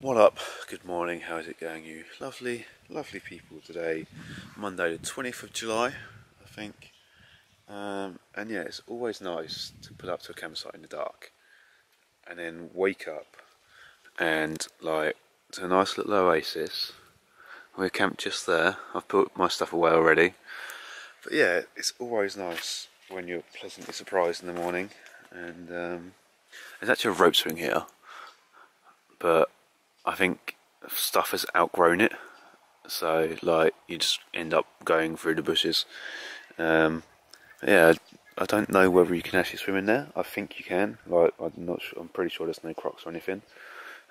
What up? Good morning, how is it going, you lovely people today? Monday the 20th of July, I think. And yeah, it's always nice to pull up to a campsite in the dark and then wake up and like to a nice little oasis. We're camped just there. I've put my stuff away already. But yeah, it's always nice when you're pleasantly surprised in the morning. And there's actually a rope swing here, but I think stuff has outgrown it, so like you just end up going through the bushes. Yeah, I don't know whether you can actually swim in there. I think you can. Like I'm not sure. I'm pretty sure there's no crocs or anything.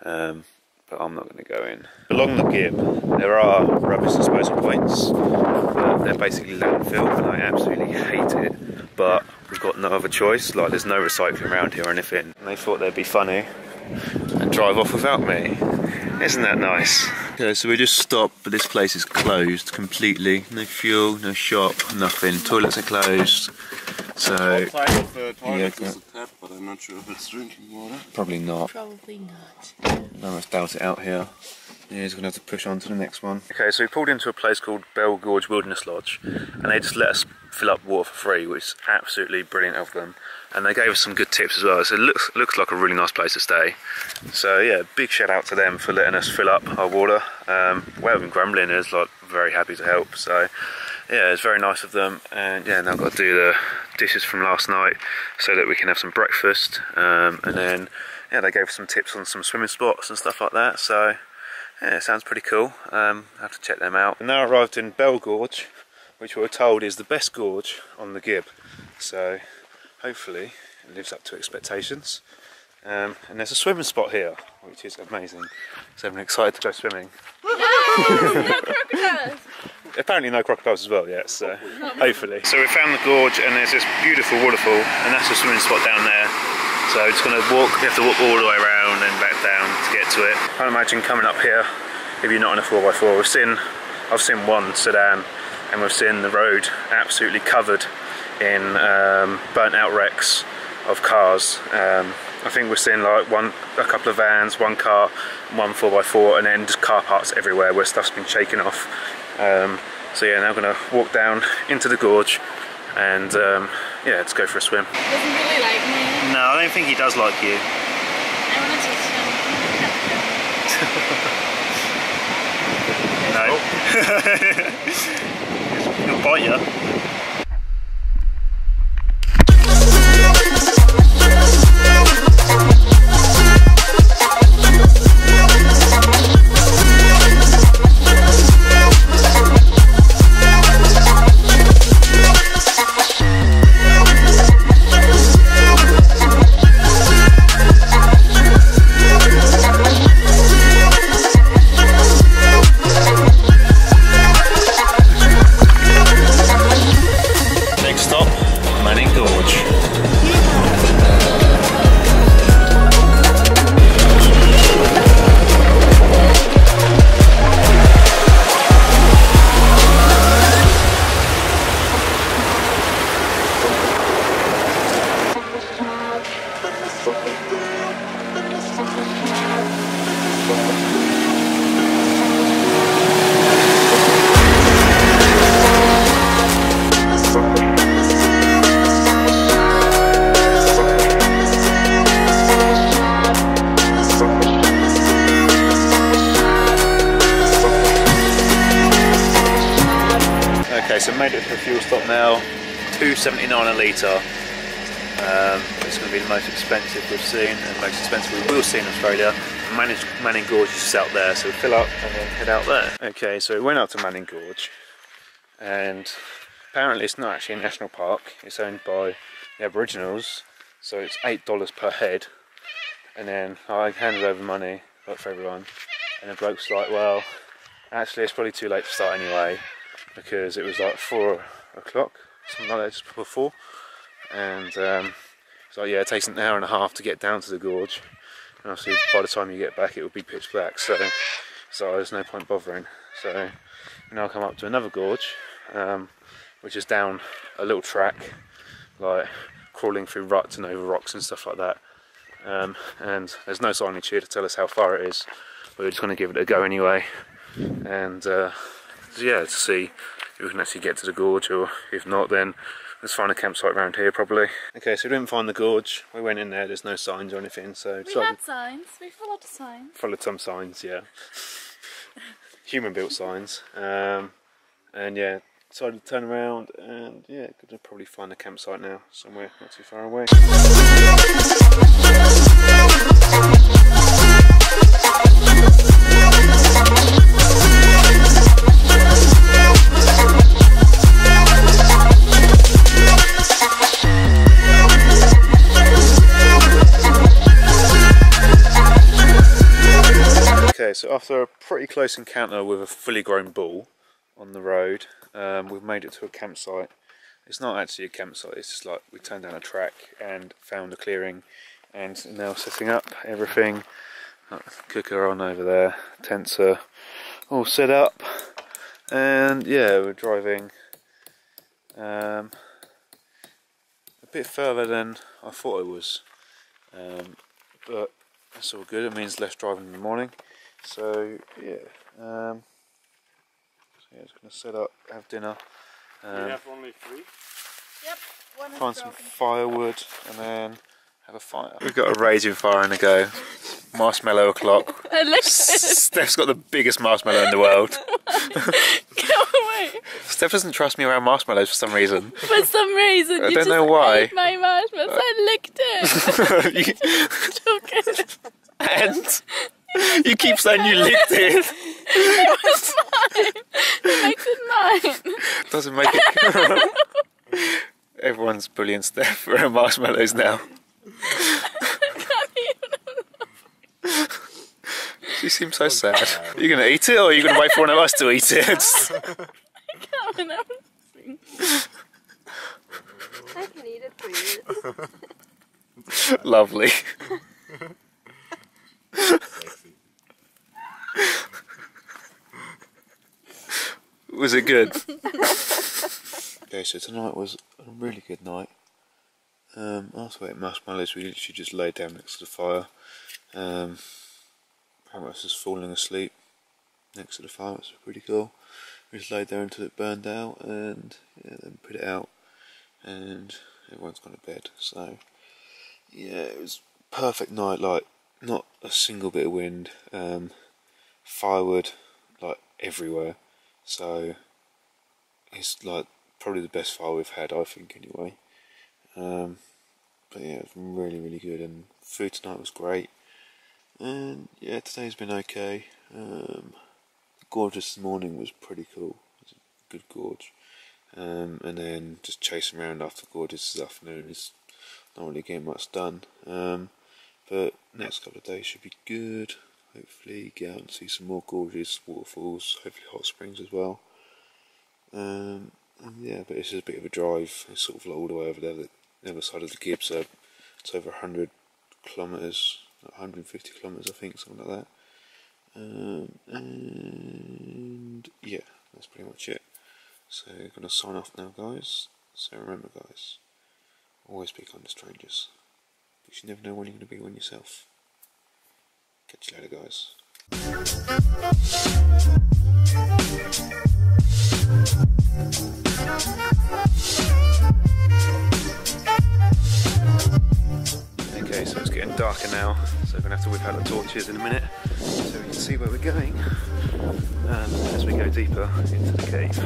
But I'm not going to go in. Along the Gibb, there are rubbish disposal points, but they're basically landfill, and I absolutely hate it. But we've got no other choice. Like there's no recycling around here or anything. And they thought they'd be funny and drive off without me. Isn't that nice? Okay, so we just stopped, but this place is closed completely. No fuel, no shop, nothing. Toilets are closed. So outside of the toilet is a tap, but I'm not sure if it's drinking water. Probably not. Probably not. I must doubt it out here. Yeah, he's going to have to push on to the next one. Okay, so we pulled into a place called Manning Gorge Wilderness Lodge, and they just let us fill up water for free, which is absolutely brilliant of them. And they gave us some good tips as well, so it looks like a really nice place to stay. So yeah, big shout out to them for letting us fill up our water. We haven't been grumbling, is like very happy to help. So yeah, it's very nice of them. And yeah, now I've got to do the dishes from last night so that we can have some breakfast. And then yeah, they gave us some tips on some swimming spots and stuff like that. So yeah, it sounds pretty cool. I have to check them out. And now arrived in Manning Gorge, which we're told is the best gorge on the Gibb. So hopefully it lives up to expectations. And there's a swimming spot here, which is amazing. So I'm excited to go swimming. No crocodiles! Apparently no crocodiles as well yet, so hopefully. So we found the gorge and there's this beautiful waterfall, and that's the swimming spot down there. So it's going to walk, you have to walk all the way around and back down to get to it. I can't imagine coming up here if you're not on a 4x4. I've seen one sedan, and we've seen the road absolutely covered in burnt out wrecks of cars. I think we're seeing like a couple of vans, one car, one 4x4, and then just car parts everywhere where stuff's been shaken off. So yeah, now I'm going to walk down into the gorge and yeah, let's go for a swim. Doesn't really like me. No, I don't think he does like you. I want to swim. No. He'll bite you. Okay, so made it to the fuel stop now. $2.79 a litre. It's going to be the most expensive we've seen, and most expensive we will see in Australia. Manning Gorge is just out there, so we'll fill up and then head out there. Okay, so we went out to Manning Gorge, and apparently it's not actually a national park. It's owned by the Aboriginals, so it's $8 per head. And then I handed over money, like for everyone, and the bloke's like, well, actually it's probably too late to start anyway, because it was like 4 o'clock, something like that, just before 4. And so yeah, it takes an hour and a half to get down to the gorge, and obviously by the time you get back it will be pitch black, so there's no point bothering. So now I come up to another gorge, which is down a little track, like crawling through ruts and over rocks and stuff like that. And there's no signage here to tell us how far it is, we're just going to give it a go anyway. And yeah, to see if we can actually get to the gorge, or if not, then let's find a campsite around here probably. Okay, so we didn't find the gorge. We went in there, there's no signs or anything, so We had signs, we followed the signs. followed some signs, yeah. Human built signs. And yeah, decided to turn around and yeah, gonna probably find a campsite now, somewhere not too far away. Okay, so after a pretty close encounter with a fully grown bull on the road, we've made it to a campsite. It's not actually a campsite, it's just like we turned down a track and found a clearing and now setting up everything. Cooker on over there, tents are all set up, and yeah, we're driving a bit further than I thought it was, but that's all good. It means less driving in the morning. So yeah, just gonna set up, have dinner. We have only 3? Yep, one is Find some broken. firewood and then have a fire. We've got a raging fire in the go. Marshmallow o'clock. I looked at it. Steph's got the biggest marshmallow in the world. Go away. Steph doesn't trust me around marshmallows for some reason. For some reason, I you don't just know why. ate my marshmallows. I licked it. Took it. And you keep saying you licked it. It was mine. It makes it mine. Doesn't make it. Everyone's bullying Steph for her marshmallows now. She seems so sad. Are you going to eat it, or are you going to wait for one of us to eat it? I can't I can eat it for you. Lovely. Was it good? Okay, so tonight was a really good night. After we ate marshmallows, we literally just laid down next to the fire. Harvatt was falling asleep next to the fire, which was pretty cool. We just laid there until it burned out, and yeah, then put it out, and everyone's gone to bed. So yeah, it was a perfect night. Like, not a single bit of wind, firewood like everywhere. So it's like probably the best fire we've had, I think, anyway. But yeah, it was really, really good, and food tonight was great. And yeah, today's been okay. The gorge this morning was pretty cool. It was a good gorge. And then just chasing around after gorges this afternoon is not really getting much done. But next couple of days should be good. Hopefully get out and see some more gorges, waterfalls, hopefully hot springs as well. And yeah, but it's just a bit of a drive. It's sort of all the way over there, the other side of the Gibb, so it's over 100 kilometres, 150 kilometres I think, something like that. And yeah, that's pretty much it. So I'm going to sign off now, guys. So remember, guys, always be kind to strangers, because you never know when you're going to be one yourself. Catch you later, guys. Okay, so it's getting darker now, so we're going to have to whip out the torches in a minute so we can see where we're going as we go deeper into the cave.